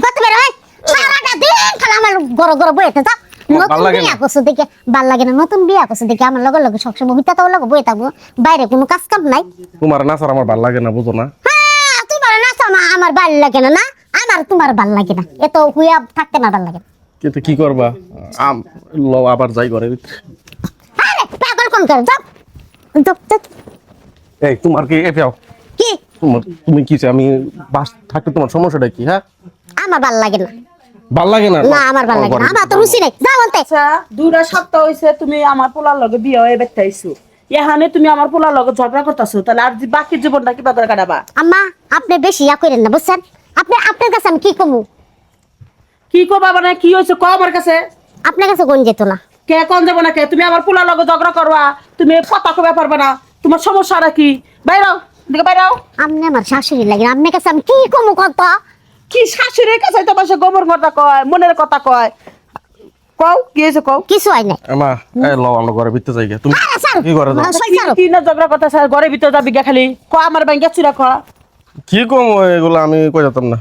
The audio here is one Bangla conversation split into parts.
কত বের হয় সারাটা দিন খালি আমার গড় গড় বইতে যা নতুন বিয়া করছ দেখে ভাল লাগে না নতুন বিয়া করছ দেখে আমার লগে লগে সবসময় হইতা তো লগে বই থাকবো বাইরে কোনো কাজ কাম নাই তোমার নাচার আমার ভাল লাগে না বুঝো না হ্যাঁ তোমার নাচা আমার ভাল লাগে না না আমার তোমার ভাল লাগে না এত হুইয়া থাকতে না ভাল লাগে কিন্তু কি করবা আবার যাই ঘরে আরে পাগল কোন কর যাও যাও এই তোমার কি এফাও কি তুমি কি আমি বাস থাকতে তোমার সমস্যাটা কি হ্যাঁ আমার ভাল লাগে না ভাল লাগে না না আমার ভাল লাগে না আমার তো রুচি নাই যাও বলতে আচ্ছা 2 সপ্তাহ হইছে তুমি আমার পোলার লগে বিয়ে হয়ে বেটাইছো এখানে তুমি আমার পোলার লগে ঝগড়া করতেছো তাহলে আর বাকি জীবনটা কি বাদর কাটাবা আম্মা আপনি বেশি ইয়া করেন না বুঝছেন আপনার কাছে আমি কি কমু কি করবা মানে কি হইছে ক আমার কাছে আপনার কাছে কোন যেত না কে কোন যাব না কে তুমি আমার পোলার লগে ঝগড়া করবা তুমি কথা কবে পারবে না তোমার সমস্যাটা কি বাইরাও দিকে বাইরাও আপনি আমার শাশুড়ি লাগে আপনার কাছে আমি কি কমু কত কি শাশুড়ির কাছে তো বসে গোবর কথা কয় মনের কথা কয় কও কি হইছে কও কিছু হয় নাই আমা এই লও আমরা ঘরে ভিতরে যাই তুমি আরে স্যার কি করে দাও কি না ঝগড়া কথা স্যার ঘরে ভিতর যাবি গা খালি ক আমার ব্যাংকে চুরা খ কি কম এগুলো আমি কই যেতাম না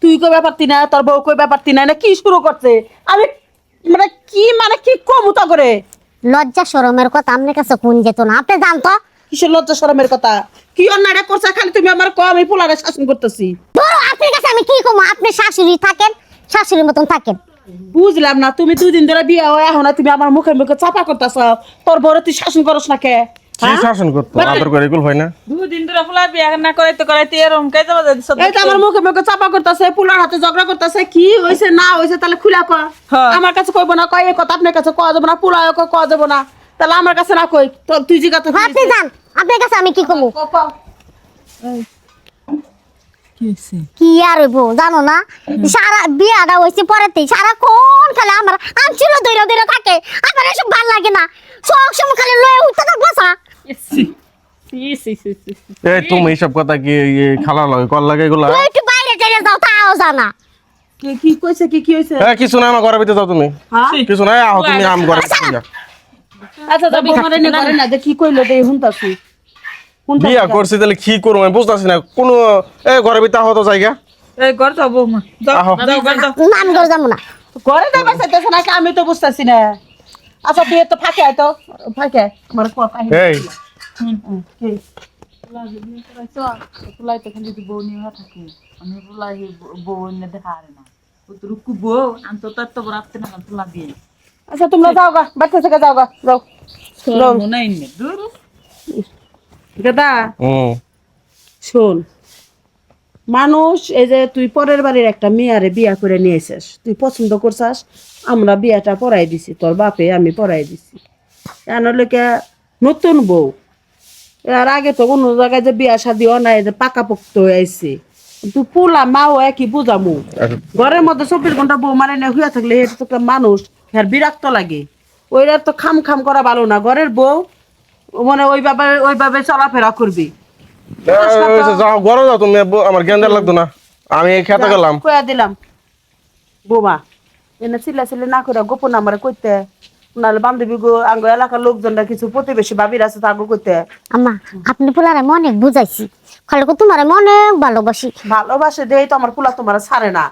তুই কই ব্যাপারতি না তোর বউ কই ব্যাপারতি না কি শুরু করছে আমি মানে কি কমু তা করে লজ্জা শরমের কথা আপনার কাছে কোন যেত না আপনি জানতো কিসের লজ্জা শরমের কথা কি অন্যায় করছে খালি তুমি আমার ক আমি পোলারে শাসন করতেছি ধরো আপনার কাছে আমি কি কমু আপনি শাশুড়ি থাকেন শাশুড়ির মতন থাকেন বুঝলাম না তুমি 2 দিন ধরে বিয়ে হয়ে এখন তুমি আমার মুখে মুখে চাপা করতেছ তোর বড় তুই শাসন করস না কে কি শাসন করতে আদর করে এগুলো হয় না 2 দিন ধরে ফুলা বিয়া না করাইতে এরকম কাই যাবা যাইছ এই তো আমার মুখে মুখে চাপা করতেছে পোলার হাতে ঝগড়া করতেছে কি হইছে না হইছে তাহলে খুলা ক হ্যাঁ। আমার কাছে কইব না কয় এই কথা আপনার কাছে কওয়া যাব না পোলায় কওয়া যাব না তাহলে আমার কাছে না কই তুই জিগা তো আপনি যান আপনার কাছে আমি কি কমু কি আর হইব জানো না সারা বিয়াটা হইছে পরেতেই সারাক্ষণ খালি আমার আনছিল দইরা দইরা থাকে আমার এসব ভাল লাগে না সব সময় খালি লয়ে উঠতে থাকবো সা এই তুমি এইসব কথা কি খালা লাগে কল লাগে এগুলা তুই একটু বাইরে চলে যাও তাও জানা কি কইছে কি হইছে কিছু না আমার ঘরে ভিতরে যাও তুমি হ্যাঁ কিছু না আহ তুমি আম ঘরে ভিতরে যাও আচ্ছা যাবি ঘরে নে ঘরে না যে কি কইলো দে হুনতাছি বিয়া করছি তাহলে কি করবো আমি বুঝতেছি না কোনো ঘরে ভিতরে হতো জায়গা এই ঘর যাও বৌমা যাও আহো। যাও ঘর যাও নাম করে যাবো না ঘরে যাবা চাইতেছ না আমি তো বুঝতাছি না আচ্ছা তুই তো ফাঁকে আয় তো ফাঁকে আমার কথা এই কি ফুলাই তো খালি বউ নিয়ে থাকে আমি ফুলাই বউ নিয়ে দেখা আরে না ও তো রুকু বউ আমি তো তত বড় আপতে না ফুলা দিয়ে আচ্ছা তোমরা যাও গা বাচ্চা থেকে যাও গা যাও যাও। মনে নেই দূর দাদা শোন মানুষ এই যে তুই পরের বাড়ির একটা মেয়ারে বিয়া করে নিয়ে এসেস তুই পছন্দ করছাস আমরা বিয়াটা পড়াই দিছি তোর বাপে আমি পড়াই দিছি এনলৈকে নতুন বউ এর আগে তো কোনো জায়গায় যে বিয়া শাদি নাই যে পাকাপোক্ত হয়ে আইছে তুই পোলা মাও একই বুঝামু ঘরের মধ্যে 24 ঘন্টা বউ মানে না হইয়া থাকলে এটা তো একটা মানুষ হ্যাঁ বিরক্ত লাগে ওইটা তো খাম খাম করা ভালো না ঘরের বউ মানে ওইভাবে চলাফেরা করবি যাও ঘরে যাও তুমি আমার জ্ঞান দেওয়ার লাগতো না আমি খেতে গেলাম কয়া দিলাম বোমা এনে চিল্লা না করে গোপন নাম্বারে কইতে নাহলে বান্ধবী গো আঙ্গ এলাকার লোকজনরা কিছু প্রতিবেশী ভাবির আছে তাগো কইতে আম্মা আপনি পোলারে অনেক বুঝাইছি খালি তোমার অনেক ভালোবাসি ভালোবাসে দেই তো আমার পোলা তোমার ছাড়ে না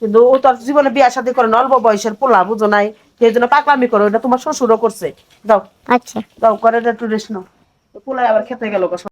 কিন্তু ও তোর জীবনে বিয়া শাদী করে অল্প বয়সের পোলা বুঝো নাই সেই জন্য পাকলামি করো এটা তোমার শ্বশুরও করছে দাও আচ্ছা দাও করে একটু রেস্ট নাও পোলাই আবার খেতে গেল